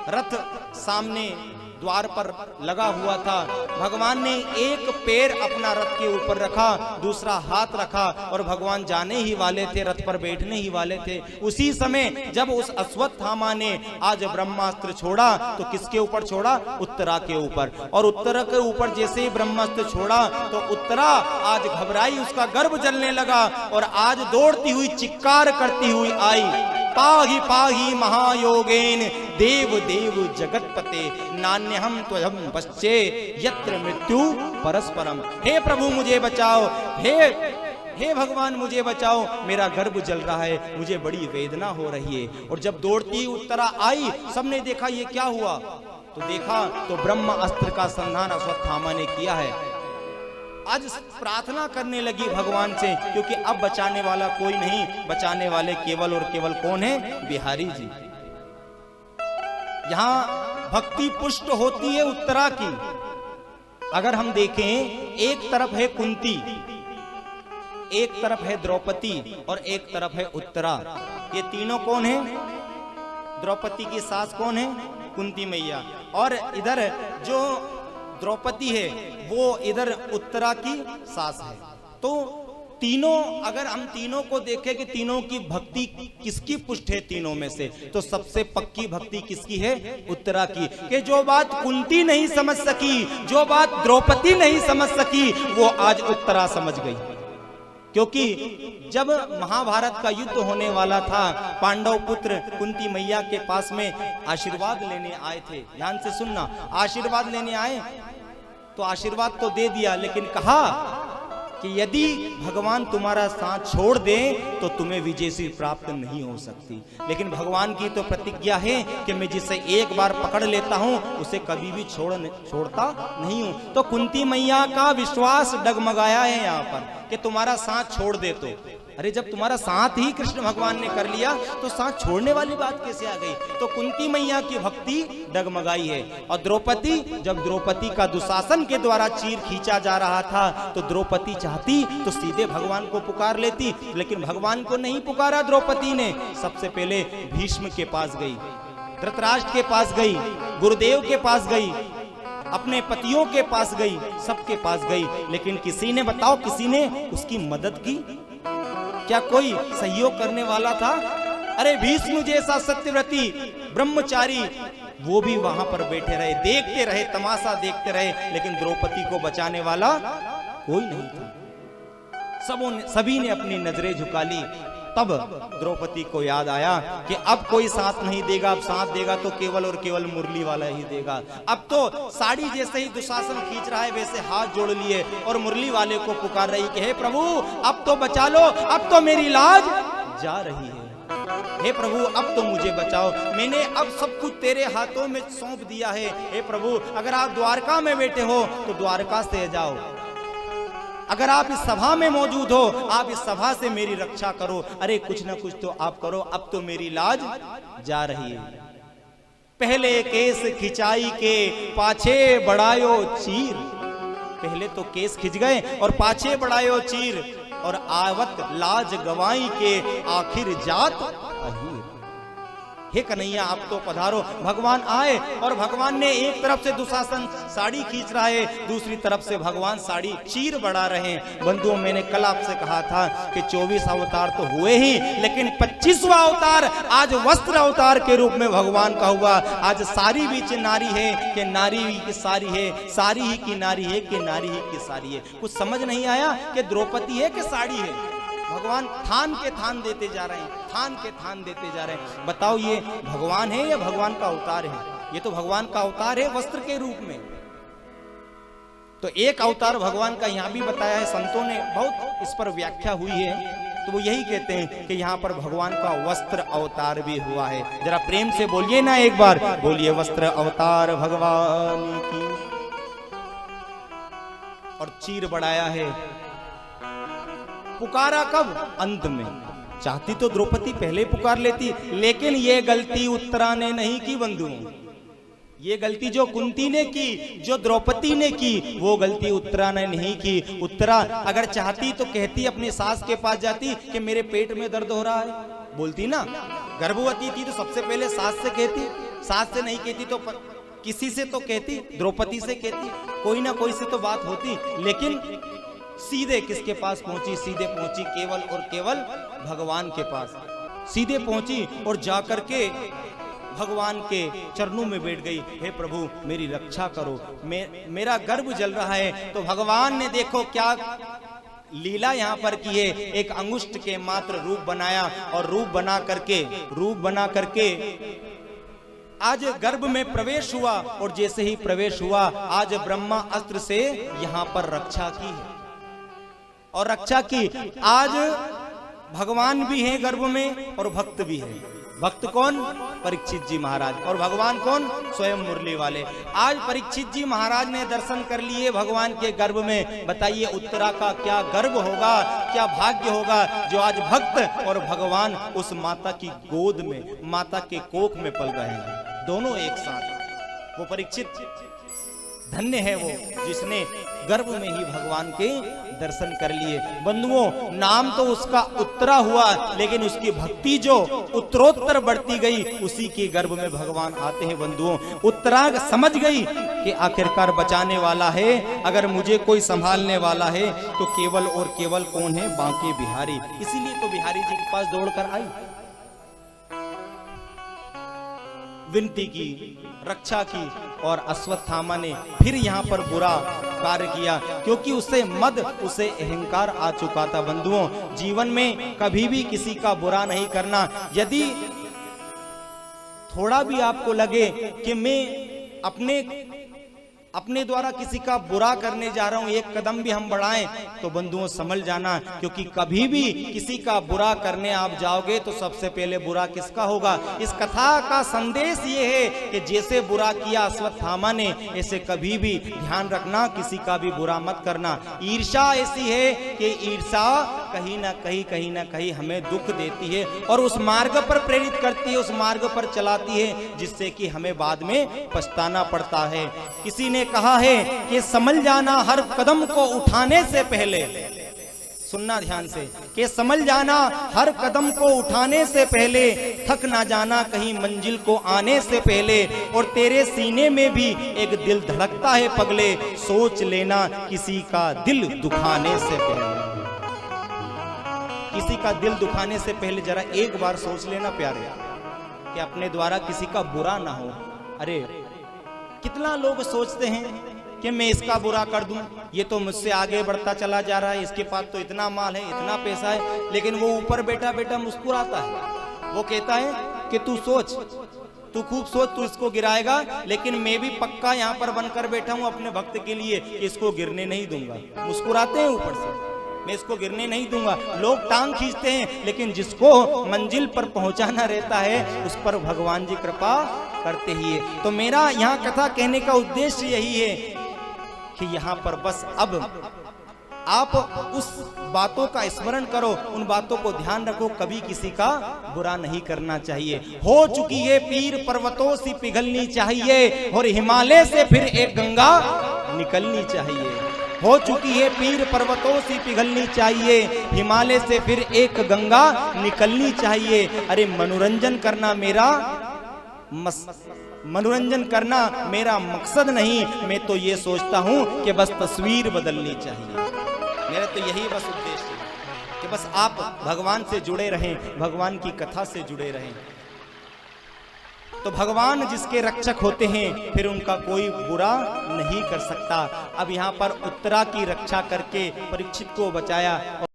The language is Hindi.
रथ सामने द्वार पर लगा हुआ था। भगवान ने एक पैर अपना रथ के ऊपर रखा, दूसरा हाथ रखा और भगवान जाने ही वाले थे, रथ पर बैठने ही वाले थे। उसी समय जब उस अश्वत्थामा ने आज ब्रह्मास्त्र छोड़ा तो किसके ऊपर छोड़ा? उत्तरा के ऊपर। और उत्तरा के ऊपर जैसे ही ब्रह्मास्त्र छोड़ा तो उत्तरा आज घबराई, उसका गर्भ जलने लगा और आज दौड़ती हुई चिक्कार करती हुई आई, पाहि पाहि महायोगेन देव देव जगतपते नान्यहम त्वयं पश्चे यत्र मृत्यु परस्परम। हे प्रभु मुझे बचाओ, हे भगवान मुझे बचाओ, मेरा गर्भ जल रहा है, मुझे बड़ी वेदना हो रही है। और जब दौड़ती उत्तरा आई, सबने देखा ये क्या हुआ, तो देखा तो ब्रह्म अस्त्र का संधान अश्वत्थामा ने किया है। आज प्रार्थना करने लगी भगवान से, क्योंकि अब बचाने वाला कोई नहीं, बचाने वाले केवल और केवल कौन है? बिहारी जी। यहां भक्ति पुष्ट होती है उत्तरा की। अगर हम देखें, एक तरफ है कुंती, एक तरफ है द्रौपदी और एक तरफ है उत्तरा। ये तीनों कौन है? द्रौपदी की सास कौन है? कुंती मैया। और इधर जो द्रौपदी है वो इधर उत्तरा की सास है। तो तीनों, अगर हम तीनों को देखें कि तीनों की भक्ति किसकी पुष्ट है तीनों में से, तो सबसे पक्की भक्ति किसकी है? उत्तरा की। कि जो बात कुंती नहीं समझ सकी, जो बात द्रौपदी नहीं समझ सकी, वो आज उत्तरा समझ गई। क्योंकि जब महाभारत का युद्ध होने वाला था, पांडव पुत्र कुंती मैया के पास में आशीर्वाद लेने आए थे। ध्यान से सुनना, आशीर्वाद लेने आए तो आशीर्वाद तो दे दिया, लेकिन कहा कि यदि भगवान तुम्हारा साथ छोड़ दे तो तुम्हें विजय से प्राप्त नहीं हो सकती। लेकिन भगवान की तो प्रतिज्ञा है कि मैं जिसे एक बार पकड़ लेता हूं उसे कभी भी छोड़ता नहीं हूं। तो कुंती मैया का विश्वास डगमगाया है यहाँ पर कि तुम्हारा साथ छोड़ दे तो। अरे जब तुम्हारा साथ ही कृष्ण भगवान ने कर लिया तो साथ छोड़ने वाली बात कैसे आ गई? तो कुंती मैया की भक्ति डगमगाई है। और द्रौपदी, जब द्रौपदी का दुशासन के द्वारा चीर खींचा जा रहा था तो द्रौपदी चाहती तो सीधे भगवान को पुकार लेती, लेकिन भगवान को नहीं पुकारा द्रौपदी ने। सबसे पहले भीष्म के पास गई, धृतराष्ट्र के पास गई, गुरुदेव के पास गई, अपने पतियों के पास गई, सबके पास गई, लेकिन किसी ने, बताओ किसी ने उसकी मदद की? क्या कोई सहयोग करने वाला था? अरे भीष्म जैसा सत्यव्रती ब्रह्मचारी वो भी वहां पर बैठे रहे, देखते रहे, तमाशा देखते रहे, लेकिन द्रौपदी को बचाने वाला कोई नहीं था। सभी ने अपनी नजरें झुका ली। तब द्रौपदी को याद आया कि अब कोई साथ नहीं देगा, अब साथ देगा तो केवल और केवल मुरली वाला ही देगा। अब तो साड़ी जैसे ही दुशासन खींच रहा है वैसे हाथ जोड़ लिए और मुरली वाले को पुकार रही कि हे प्रभु अब तो बचा लो, अब तो मेरी लाज जा रही है। हे प्रभु अब तो मुझे बचाओ, मैंने अब सब कुछ तेरे हाथों में सौंप दिया है। हे प्रभु अगर आप द्वारका में बैठे हो तो द्वारका से जाओ, अगर आप इस सभा में मौजूद हो आप इस सभा से मेरी रक्षा करो। अरे कुछ ना कुछ तो आप करो, अब तो मेरी लाज जा रही है। पहले केस खिंचाई के पाछे बढ़ायो चीर, पहले तो केस खिंच गए और पाछे बढ़ायो चीर, और आवत लाज गवाई के आखिर जात अहीर। हे कन्हैया आप तो पधारो। भगवान आए और भगवान ने एक तरफ से दुशासन साड़ी खींच रहा है, दूसरी तरफ से भगवान साड़ी चीर बढ़ा रहे हैं। बंधुओं मैंने कल आपसे कहा था कि 24 अवतार तो हुए ही, लेकिन 25वां अवतार आज वस्त्र अवतार के रूप में भगवान का हुआ। आज सारी बीच नारी है कि नारी ही की सारी है, सारी ही की नारी है कि नारी ही की सारी है। कुछ समझ नहीं आया कि द्रौपदी है कि साड़ी है। भगवान थान के थान देते जा रहे हैं, थान के थान देते जा रहे हैं। बताओ ये भगवान है या भगवान का अवतार है? ये तो भगवान का अवतार है वस्त्र के रूप में। तो एक अवतार भगवान का यहाँ भी बताया है, संतों ने बहुत इस पर व्याख्या हुई है। तो वो यही कहते हैं कि यहाँ पर भगवान का वस्त्र अवतार भी हुआ है। जरा प्रेम से बोलिए ना एक बार, बोलिए वस्त्र अवतार भगवान की। और चीर बढ़ाया है। पुकारा कब? अंत में। चाहती तो द्रौपदी पहले पुकार लेती, लेकिन ये गलती उत्तरा ने नहीं की बंधुओं। ये गलती जो कुंती ने की, जो द्रौपदी ने की, वो गलती उत्तरा ने नहीं की। उत्तरा अगर चाहती तो कहती, अपनी सास के पास जाती कि मेरे पेट में दर्द हो रहा है, बोलती ना। गर्भवती थी तो सबसे पहले सास से कहती, सास से नहीं कहती तो किसी से तो कहती, द्रौपदी से कहती, कोई ना कोई से तो बात होती, लेकिन सीधे किसके पास पहुंची? सीधे पहुंची केवल और केवल भगवान के पास। सीधे पहुंची और जाकर के भगवान के चरणों में बैठ गई। हे प्रभु मेरी रक्षा करो, मेरा गर्भ जल रहा है। तो भगवान ने देखो क्या लीला यहाँ पर की है, एक अंगुष्ठ के मात्र रूप बनाया और रूप बना करके आज गर्भ में प्रवेश हुआ। और जैसे ही प्रवेश हुआ आज ब्रह्मा अस्त्र से यहाँ पर रक्षा की है और रक्षा की। आज भगवान भी है गर्भ में और भक्त भी है। भक्त कौन? परीक्षित जी महाराज। और भगवान कौन? स्वयं मुरली वाले। आज परीक्षित जी महाराज ने दर्शन कर लिए भगवान के गर्भ में। बताइए उत्तरा का क्या गर्भ होगा, क्या भाग्य होगा जो आज भक्त और भगवान उस माता की गोद में, माता के कोख में पल रहे हैं, दोनों एक साथ। वो परीक्षित धन्य है वो जिसने गर्भ में ही भगवान के दर्शन कर लिए। बंधुओं नाम तो उसका उत्तरा हुआ, लेकिन उसकी भक्ति जो उत्तरोत्तर बढ़ती गई, उसी के गर्भ में भगवान आते हैं। बंधुओं उत्तरा समझ गई कि आखिरकार बचाने वाला है, अगर मुझे कोई संभालने वाला है तो केवल और केवल कौन है? बांके बिहारी। इसीलिए तो बिहारी जी के पास दौड़कर आई, विनती की, रक्षा की। और अश्वत्थामा ने फिर यहाँ पर बुरा कार्य किया, क्योंकि उसे मद, उसे अहंकार आ चुका था। बंधुओं जीवन में कभी भी किसी का बुरा नहीं करना। यदि थोड़ा भी आपको लगे कि मैं अपने द्वारा किसी का बुरा करने जा रहा हूं, एक कदम भी हम बढ़ाएं, तो बंधुओं समझ जाना, क्योंकि कभी भी किसी का बुरा करने आप जाओगे तो सबसे पहले बुरा किसका होगा? इस कथा का संदेश ये है कि जैसे बुरा किया अश्वत्थामा ने, ऐसे कभी भी ध्यान रखना, किसी का भी बुरा मत करना। ईर्ष्या ऐसी है कि ईर्ष्या कहीं ना कहीं हमें दुख देती है और उस मार्ग पर प्रेरित करती है, उस मार्ग पर चलाती है, जिससे कि हमें बाद में पछताना पड़ता है। किसी ने कहा है कि समझ जाना हर कदम को उठाने से पहले, सुनना ध्यान से, कि समझ जाना हर कदम को उठाने से पहले, थक ना जाना कहीं मंजिल को आने से पहले। और तेरे सीने में भी एक दिल धड़कता है पगले, सोच लेना किसी का दिल दुखाने से पहले। किसी का दिल दुखाने से पहले जरा एक बार सोच लेना प्यारे, कि अपने द्वारा किसी का बुरा ना हो। अरे कितना लोग सोचते हैं कि मैं इसका बुरा कर दूं, ये तो मुझसे आगे बढ़ता चला जा रहा है, इसके पास तो इतना माल है, इतना पैसा है, लेकिन वो ऊपर बैठा बैठा मुस्कुराता है। वो कहता है कि तू सोच, तू खूब सोच, तू इसको गिराएगा, लेकिन मैं भी पक्का यहाँ पर बनकर बैठा हूँ अपने भक्त के लिए, इसको गिरने नहीं दूंगा। मुस्कुराते हैं ऊपर से, मैं इसको गिरने नहीं दूंगा। लोग टांग खींचते हैं, लेकिन जिसको मंजिल पर पहुंचाना रहता है उस पर भगवान जी कृपा करते ही है। तो मेरा यहाँ कथा कहने का उद्देश्य यही है कि यहाँ पर बस अब आप उस बातों का स्मरण करो, उन बातों को ध्यान रखो, कभी किसी का बुरा नहीं करना चाहिए। हो चुकी है पीर पर्वतों से पिघलनी चाहिए और हिमालय से फिर एक गंगा निकलनी चाहिए। हो चुकी है पीर पर्वतों से पिघलनी चाहिए, हिमालय से फिर एक गंगा निकलनी चाहिए। अरे मनोरंजन करना मेरा मकसद नहीं, मैं तो ये सोचता हूँ कि बस तस्वीर बदलनी चाहिए। मेरा तो यही बस उद्देश्य है कि बस आप भगवान से जुड़े रहें, भगवान की कथा से जुड़े रहें। तो भगवान जिसके रक्षक होते हैं फिर उनका कोई बुरा नहीं कर सकता। अब यहाँ पर उत्तरा की रक्षा करके परीक्षित को बचाया।